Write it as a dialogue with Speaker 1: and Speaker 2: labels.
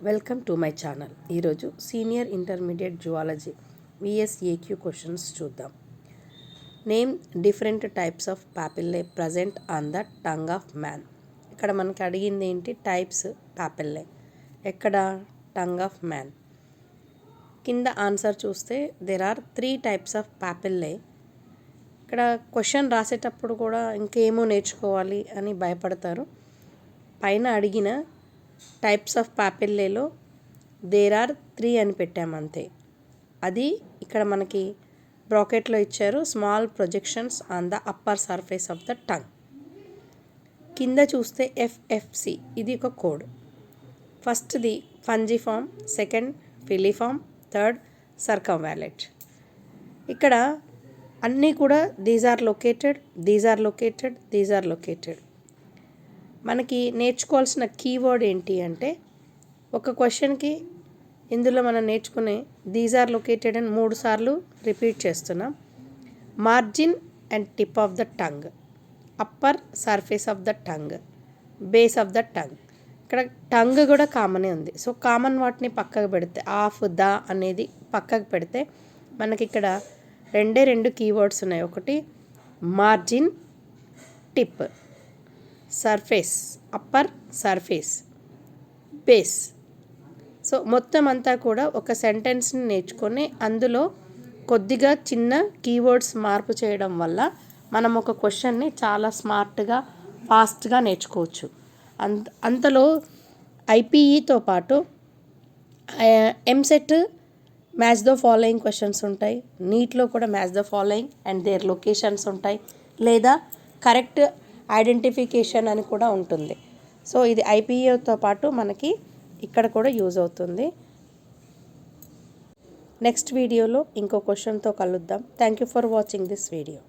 Speaker 1: Welcome to my channel. ఈరోజు senior intermediate zoology VSAQ questions చూద్దాం. Name different types of papillae present on the tongue of man. ఇక్కడ మనకి అడిగింది ఏంటి? Types papillae. ఎక్కడ? Tongue of man. కింద answer చూస్తే there are 3 types of papillae. ఇక్కడ క్వశ్చన్ రాసేటప్పుడు కూడా ఇంకేమో నేర్చుకోవాలి అని భయపడతారు. పైన అడిగిన టైప్స్ ఆఫ్ పాపిల్లేలో దేర్ ఆర్ 3 అని పెట్టామంతే. అది ఇక్కడ మనకి బ్రాకెట్లో ఇచ్చారు. Small projections on the upper surface of the tongue. కింద చూస్తే ఎఫ్ఎఫ్సి, ఇది ఒక కోడ్. ఫస్ట్ది ఫంజిఫామ్, సెకండ్ ఫిలిఫామ్, థర్డ్ సర్కంవాలెట్. ఇక్కడ అన్నీ కూడా these are located, these are located, these are located. మనకి నేర్చుకోవాల్సిన కీవర్డ్ ఏంటి అంటే, ఒక క్వశ్చన్కి ఇందులో మనం నేర్చుకునే దీస్ ఆర్ లొకేటెడ్ అని 3 సార్లు రిపీట్ చేస్తున్నాం. Margin and tip of the tongue, upper surface of the tongue, base of the tongue. ఇక్కడ టంగ్ కూడా కామనే ఉంది. సో కామన్ వాటిని పక్కకు పెడితే, ఆఫ్, ద అనేది పక్కకు పెడితే మనకి ఇక్కడ 2 కీవర్డ్స్ ఉన్నాయి. ఒకటి margin, tip, surface, upper surface, base. So మొత్తం అంతా కూడా ఒక సెంటెన్స్ని నేర్చుకొని అందులో కొద్దిగా చిన్న కీవర్డ్స్ మార్పు చేయడం వల్ల మనం ఒక క్వశ్చన్ని చాలా స్మార్ట్గా, ఫాస్ట్గా నేర్చుకోవచ్చు. అంతలో ఐపీఈతో పాటు EAMCET match the following questions ఉంటాయి. నీట్లో కూడా match the following and their locations ఉంటాయి, లేదా కరెక్ట్ ఐడెంటిఫికేషన్ అని కూడా ఉంటుంది. సో ఇది ఐపీఏతో పాటు మనకి ఇక్కడ కూడా యూజ్ అవుతుంది. నెక్స్ట్ వీడియోలో ఇంకో క్వశ్చన్తో కలుద్దాం. Thank you for watching this video.